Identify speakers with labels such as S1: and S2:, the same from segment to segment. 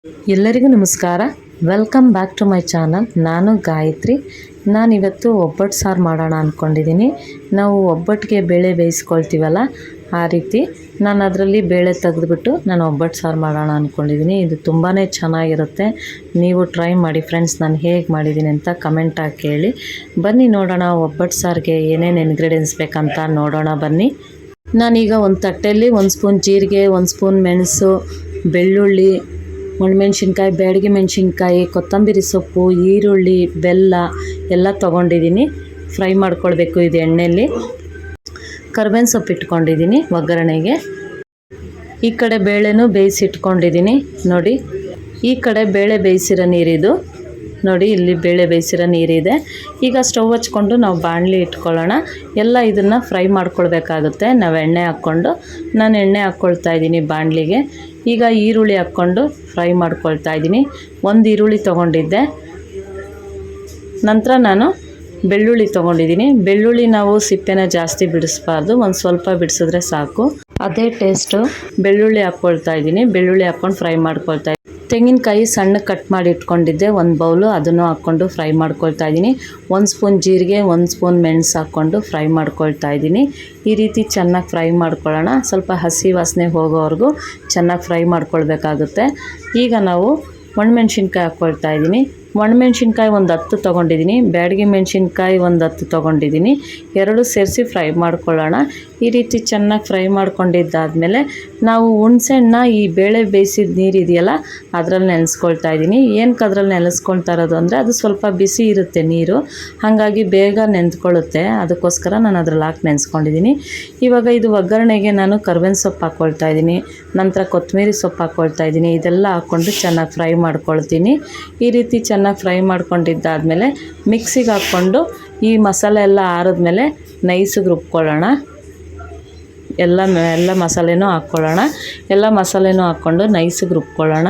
S1: ಎಲ್ಲರಿಗೂ ನಮಸ್ಕಾರ. Welcome back to my channel. ನಾನು ಗಾಯತ್ರಿ. ನಾನಿವತ್ತು ಒಬ್ಬಟ್ಟು ಸಾರು ಮಾಡೋಣ ಅಂದ್ಕೊಂಡಿದ್ದೀನಿ. ನಾವು ಒಬ್ಬಟ್ಟಿಗೆ ಬೇಳೆ ಬೇಯಿಸ್ಕೊಳ್ತೀವಲ್ಲ, ಆ ರೀತಿ ನಾನು ಅದರಲ್ಲಿ ಬೇಳೆ ತೆಗೆದುಬಿಟ್ಟು ನಾನು ಒಬ್ಬಟ್ಟು ಸಾರು ಮಾಡೋಣ ಅಂದ್ಕೊಂಡಿದ್ದೀನಿ. ಇದು ತುಂಬಾ ಚೆನ್ನಾಗಿರುತ್ತೆ. ನೀವು ಟ್ರೈ ಮಾಡಿ ಫ್ರೆಂಡ್ಸ್. ನಾನು ಹೇಗೆ ಮಾಡಿದ್ದೀನಿ ಅಂತ ಕಮೆಂಟ್ ಹಾಕಿ ಹೇಳಿ. ಬನ್ನಿ ನೋಡೋಣ ಒಬ್ಬಟ್ಟು ಸಾರಿಗೆ ಏನೇನು ಇಂಗ್ರೀಡಿಯೆಂಟ್ಸ್ ಬೇಕಂತ ನೋಡೋಣ ಬನ್ನಿ. ನಾನೀಗ ಒಂದು ತಟ್ಟೆಯಲ್ಲಿ 1 ಸ್ಪೂನ್ ಜೀರಿಗೆ, 1 ಸ್ಪೂನ್ ಮೆಣಸು, ಬೆಳ್ಳುಳ್ಳಿ, ಒಣಮೆಣ್ಸಿನ್ಕಾಯಿ, ಬ್ಯಾಡಗಿ ಮೆಣಸಿನ್ಕಾಯಿ, ಕೊತ್ತಂಬರಿ ಸೊಪ್ಪು, ಈರುಳ್ಳಿ, ಬೆಲ್ಲ ಎಲ್ಲ ತೊಗೊಂಡಿದ್ದೀನಿ. ಫ್ರೈ ಮಾಡ್ಕೊಳ್ಬೇಕು ಇದು ಎಣ್ಣೆಯಲ್ಲಿ. ಕರ್ಬೇವಿನ ಸೊಪ್ಪು ಇಟ್ಕೊಂಡಿದ್ದೀನಿ ಒಗ್ಗರಣೆಗೆ. ಈ ಕಡೆ ಬೇಳೆನೂ ಬೇಯಿಸಿಟ್ಕೊಂಡಿದ್ದೀನಿ ನೋಡಿ. ಈ ಕಡೆ ಬೇಳೆ ಬೇಯಿಸಿರೋ ನೀರಿದು ನೋಡಿ. ಇಲ್ಲಿ ಬೇಳೆ ಬೇಯಿಸಿರೋ ನೀರಿದೆ. ಈಗ ಸ್ಟವ್ ಹಚ್ಕೊಂಡು ನಾವು ಬಾಣಲಿ ಇಟ್ಕೊಳ್ಳೋಣ. ಎಲ್ಲ ಇದನ್ನು ಫ್ರೈ ಮಾಡ್ಕೊಳ್ಬೇಕಾಗುತ್ತೆ. ನಾವು ಎಣ್ಣೆ ಹಾಕ್ಕೊಂಡು, ನಾನು ಎಣ್ಣೆ ಹಾಕ್ಕೊಳ್ತಾ ಇದ್ದೀನಿ ಬಾಣಲಿಗೆ. ಈಗ ಈರುಳ್ಳಿ ಹಾಕ್ಕೊಂಡು ಫ್ರೈ ಮಾಡ್ಕೊಳ್ತಾ ಇದ್ದೀನಿ. 1 ಈರುಳ್ಳಿ ತೊಗೊಂಡಿದ್ದೆ. ನಂತರ ನಾನು ಬೆಳ್ಳುಳ್ಳಿ ತೊಗೊಂಡಿದ್ದೀನಿ. ಬೆಳ್ಳುಳ್ಳಿ ನಾವು ಸಿಪ್ಪೆನ ಜಾಸ್ತಿ ಬಿಡಿಸ್ಬಾರ್ದು, ಒಂದು ಸ್ವಲ್ಪ ಬಿಡಿಸಿದ್ರೆ ಸಾಕು, ಅದೇ ಟೇಸ್ಟು. ಬೆಳ್ಳುಳ್ಳಿ ಹಾಕ್ಕೊಳ್ತಾ ಇದ್ದೀನಿ. ಬೆಳ್ಳುಳ್ಳಿ ಹಾಕ್ಕೊಂಡು ಫ್ರೈ ಮಾಡ್ಕೊಳ್ತಾ ಇದ್ದೀನಿ. ತೆಂಗಿನಕಾಯಿ ಸಣ್ಣ ಕಟ್ ಮಾಡಿ ಇಟ್ಕೊಂಡಿದ್ದೆ 1 ಬೌಲು, ಅದನ್ನು ಹಾಕ್ಕೊಂಡು ಫ್ರೈ ಮಾಡ್ಕೊಳ್ತಾ ಇದ್ದೀನಿ. 1 ಸ್ಪೂನ್ ಜೀರಿಗೆ, 1 ಸ್ಪೂನ್ ಮೆಣಸು ಹಾಕ್ಕೊಂಡು ಫ್ರೈ ಮಾಡ್ಕೊಳ್ತಾ ಇದ್ದೀನಿ. ಈ ರೀತಿ ಚೆನ್ನಾಗಿ ಫ್ರೈ ಮಾಡ್ಕೊಳ್ಳೋಣ. ಸ್ವಲ್ಪ ಹಸಿ ವಾಸನೆ ಹೋಗೋವರೆಗೂ ಚೆನ್ನಾಗಿ ಫ್ರೈ ಮಾಡ್ಕೊಳ್ಬೇಕಾಗುತ್ತೆ. ಈಗ ನಾವು ಒಣಮೆಣ್ಸಿನ್ಕಾಯಿ ಹಾಕ್ಕೊಳ್ತಾ ಇದ್ದೀನಿ. ಒಣಮೆಣ್ಸಿನ್ಕಾಯಿ ಒಂದು 10 ತೊಗೊಂಡಿದ್ದೀನಿ. ಬ್ಯಾಡಗಿ ಮೆಣಸಿನ್ಕಾಯಿ ಒಂದು 10 ತೊಗೊಂಡಿದ್ದೀನಿ. 2 ಸೇರಿಸಿ ಫ್ರೈ ಮಾಡ್ಕೊಳ್ಳೋಣ. ಈ ರೀತಿ ಚೆನ್ನಾಗಿ ಫ್ರೈ ಮಾಡ್ಕೊಂಡಿದ್ದಾದಮೇಲೆ ನಾವು ಹುಣಸೆಹಣ್ಣ ಈ ಬೇಳೆ ಬೇಯಿಸಿದ ನೀರಿದೆಯಲ್ಲ ಅದರಲ್ಲಿ ನೆನೆಸ್ಕೊಳ್ತಾ ಇದ್ದೀನಿ. ಏನಕ್ಕೆ ಅದರಲ್ಲಿ ನೆನೆಸ್ಕೊಳ್ತಾ ಇರೋದು ಅಂದರೆ ಅದು ಸ್ವಲ್ಪ ಬಿಸಿ ಇರುತ್ತೆ ನೀರು, ಹಾಗಾಗಿ ಬೇಗ ನೆಂದ್ಕೊಳ್ಳುತ್ತೆ. ಅದಕ್ಕೋಸ್ಕರ ನಾನು ಅದ್ರಲ್ಲಿ ಹಾಕಿ ನೆನೆಸ್ಕೊಂಡಿದ್ದೀನಿ. ಇವಾಗ ಇದು ಒಗ್ಗರಣೆಗೆ ನಾನು ಕರ್ಬೇವಿನ ಸೊಪ್ಪು ಹಾಕ್ಕೊಳ್ತಾ ಇದ್ದೀನಿ. ನಂತರ ಕೊತ್ತಂಬರಿ ಸೊಪ್ಪು ಹಾಕ್ಕೊಳ್ತಾ ಇದ್ದೀನಿ. ಇದೆಲ್ಲ ಹಾಕ್ಕೊಂಡು ಚೆನ್ನಾಗಿ ಫ್ರೈ ಮಾಡ್ಕೊಳ್ತೀನಿ. ಈ ರೀತಿ ಚೆನ್ನಾಗಿ ಫ್ರೈ ಮಾಡ್ಕೊಂಡಿದ್ದಾದಮೇಲೆ ಮಿಕ್ಸಿಗೆ ಹಾಕ್ಕೊಂಡು ಈ ಮಸಾಲೆ ಎಲ್ಲ ಆರಿದ್ಮೇಲೆ ನೈಸಿಗೆ ರುಬ್ಕೊಳ್ಳೋಣ. ಎಲ್ಲ ಮಸಾಲೆನೂ ಹಾಕ್ಕೊಳ್ಳೋಣ. ಎಲ್ಲ ಮಸಾಲೆನೂ ಹಾಕ್ಕೊಂಡು ನೈಸಿಗೆ ರುಬ್ಕೊಳ್ಳೋಣ.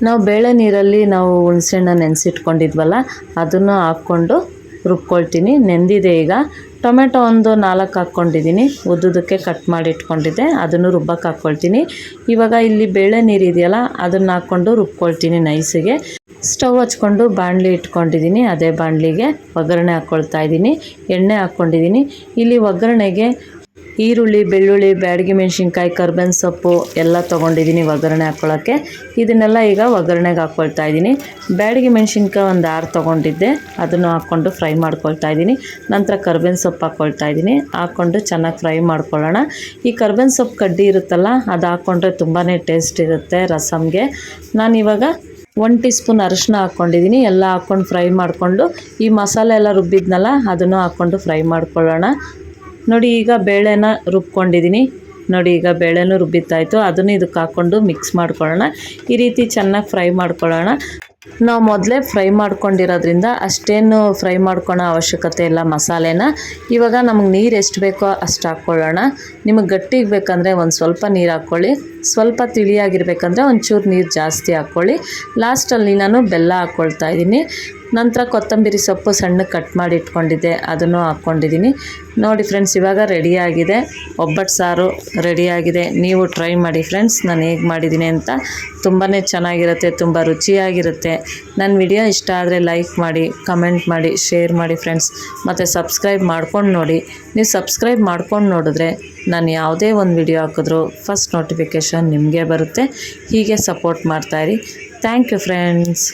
S1: ನಾವು ಬೇಳೆ ನೀರಲ್ಲಿ ನಾವು ಹುಣಸೆಹಣ್ಣ ನೆನೆಸಿಟ್ಕೊಂಡಿದ್ವಲ್ಲ ಅದನ್ನು ಹಾಕ್ಕೊಂಡು ರುಬ್ಕೊಳ್ತೀನಿ. ನೆಂದಿದೆ. ಈಗ ಟೊಮೆಟೊ ಒಂದು 4 ಹಾಕ್ಕೊಂಡಿದ್ದೀನಿ. ಉದ್ದುದಕ್ಕೆ ಕಟ್ ಮಾಡಿ ಇಟ್ಕೊಂಡಿದ್ದೆ, ಅದನ್ನು ರುಬ್ಬಕ್ಕೆ ಹಾಕ್ಕೊಳ್ತೀನಿ. ಇವಾಗ ಇಲ್ಲಿ ಬೇಳೆ ನೀರಿದೆಯಲ್ಲ ಅದನ್ನು ಹಾಕ್ಕೊಂಡು ರುಬ್ಕೊಳ್ತೀನಿ ನೈಸಿಗೆ. ಸ್ಟವ್ ಹಚ್ಕೊಂಡು ಬಾಣಲಿ ಇಟ್ಕೊಂಡಿದ್ದೀನಿ. ಅದೇ ಬಾಣಲಿಗೆ ಒಗ್ಗರಣೆ ಹಾಕ್ಕೊಳ್ತಾ ಇದ್ದೀನಿ. ಎಣ್ಣೆ ಹಾಕ್ಕೊಂಡಿದ್ದೀನಿ. ಇಲ್ಲಿ ಒಗ್ಗರಣೆಗೆ ಈರುಳ್ಳಿ, ಬೆಳ್ಳುಳ್ಳಿ, ಬ್ಯಾಡಗಿ ಮೆಣಸಿನ್ಕಾಯಿ, ಕರ್ಬೇವಿನ ಸೊಪ್ಪು ಎಲ್ಲ ತೊಗೊಂಡಿದ್ದೀನಿ ಒಗ್ಗರಣೆ ಹಾಕ್ಕೊಳ್ಳೋಕ್ಕೆ. ಇದನ್ನೆಲ್ಲ ಈಗ ಒಗ್ಗರಣೆಗೆ ಹಾಕ್ಕೊಳ್ತಾ ಇದ್ದೀನಿ. ಬ್ಯಾಡಗಿ ಮೆಣಸಿನ್ಕಾಯಿ ಒಂದು 6 ತೊಗೊಂಡಿದ್ದೆ, ಅದನ್ನು ಹಾಕ್ಕೊಂಡು ಫ್ರೈ ಮಾಡ್ಕೊಳ್ತಾ ಇದ್ದೀನಿ. ನಂತರ ಕರ್ಬೇವಿನ ಸೊಪ್ಪು ಹಾಕ್ಕೊಳ್ತಾ ಇದ್ದೀನಿ. ಹಾಕ್ಕೊಂಡು ಚೆನ್ನಾಗಿ ಫ್ರೈ ಮಾಡ್ಕೊಳ್ಳೋಣ. ಈ ಕರ್ಬೇವಿನ ಸೊಪ್ಪು ಕಡ್ಡಿ ಇರುತ್ತಲ್ಲ ಅದು ಹಾಕ್ಕೊಂಡ್ರೆ ತುಂಬಾ ಟೇಸ್ಟ್ ಇರುತ್ತೆ ರಸಮ್ಗೆ. ನಾನಿವಾಗ 1 ಟೀ ಸ್ಪೂನ್ ಅರಿಶಿನ ಹಾಕ್ಕೊಂಡಿದ್ದೀನಿ. ಎಲ್ಲ ಹಾಕ್ಕೊಂಡು ಫ್ರೈ ಮಾಡಿಕೊಂಡು ಈ ಮಸಾಲೆ ಎಲ್ಲ ರುಬ್ಬಿದ್ನಲ್ಲ ಅದನ್ನು ಹಾಕ್ಕೊಂಡು ಫ್ರೈ ಮಾಡ್ಕೊಳ್ಳೋಣ. ನೋಡಿ ಈಗ ಬೇಳೆನ ರುಬ್ಕೊಂಡಿದ್ದೀನಿ. ನೋಡಿ ಈಗ ಬೇಳೆನೂ ರುಬ್ಬಿತ್ತಾಯಿತು. ಅದನ್ನು ಇದಕ್ಕೆ ಹಾಕ್ಕೊಂಡು ಮಿಕ್ಸ್ ಮಾಡ್ಕೊಳ್ಳೋಣ. ಈ ರೀತಿ ಚೆನ್ನಾಗಿ ಫ್ರೈ ಮಾಡ್ಕೊಳ್ಳೋಣ. ನಾವು ಮೊದಲೇ ಫ್ರೈ ಮಾಡ್ಕೊಂಡಿರೋದ್ರಿಂದ ಅಷ್ಟೇನು ಫ್ರೈ ಮಾಡ್ಕೊಳ್ಳೋ ಅವಶ್ಯಕತೆ ಇಲ್ಲ ಮಸಾಲೆನ. ಇವಾಗ ನಮಗೆ ನೀರು ಎಷ್ಟು ಬೇಕೋ ಅಷ್ಟು ಹಾಕ್ಕೊಳ್ಳೋಣ. ನಿಮಗೆ ಗಟ್ಟಿಗೆ ಬೇಕಂದರೆ ಒಂದು ಸ್ವಲ್ಪ ನೀರು ಹಾಕ್ಕೊಳ್ಳಿ. ಸ್ವಲ್ಪ ತಿಳಿಯಾಗಿರ್ಬೇಕಂದ್ರೆ ಒಂಚೂರು ನೀರು ಜಾಸ್ತಿ ಹಾಕ್ಕೊಳ್ಳಿ. ಲಾಸ್ಟಲ್ಲಿ ನಾನು ಬೆಲ್ಲ ಹಾಕ್ಕೊಳ್ತಾ ಇದ್ದೀನಿ. ನಂತರ ಕೊತ್ತಂಬರಿ ಸೊಪ್ಪು ಸಣ್ಣ ಕಟ್ ಮಾಡಿ ಇಟ್ಕೊಂಡಿದ್ದೆ, ಅದನ್ನು ಹಾಕ್ಕೊಂಡಿದ್ದೀನಿ. ನೋಡಿ ಫ್ರೆಂಡ್ಸ್, ಇವಾಗ ರೆಡಿಯಾಗಿದೆ. ಒಬ್ಬಟ್ಟು ಸಾರು ರೆಡಿಯಾಗಿದೆ. ನೀವು ಟ್ರೈ ಮಾಡಿ ಫ್ರೆಂಡ್ಸ್ ನಾನು ಹೇಗೆ ಮಾಡಿದ್ದೀನಿ ಅಂತ. ತುಂಬಾ ಚೆನ್ನಾಗಿರುತ್ತೆ, ತುಂಬ ರುಚಿಯಾಗಿರುತ್ತೆ. ನನ್ನ ವಿಡಿಯೋ ಇಷ್ಟ ಆದರೆ ಲೈಕ್ ಮಾಡಿ, ಕಮೆಂಟ್ ಮಾಡಿ, ಶೇರ್ ಮಾಡಿ ಫ್ರೆಂಡ್ಸ್. ಮತ್ತು ಸಬ್ಸ್ಕ್ರೈಬ್ ಮಾಡ್ಕೊಂಡು ನೋಡಿ. ನೀವು ಸಬ್ಸ್ಕ್ರೈಬ್ ಮಾಡ್ಕೊಂಡು ನೋಡಿದ್ರೆ ನಾನು ಯಾವುದೇ ಒಂದು ವಿಡಿಯೋ ಹಾಕಿದ್ರೂ ಫಸ್ಟ್ ನೋಟಿಫಿಕೇಷನ್ ನಿಮಗೆ ಬರುತ್ತೆ. ಹೀಗೆ ಸಪೋರ್ಟ್ ಮಾಡ್ತಾಯಿರಿ. Thank you friends.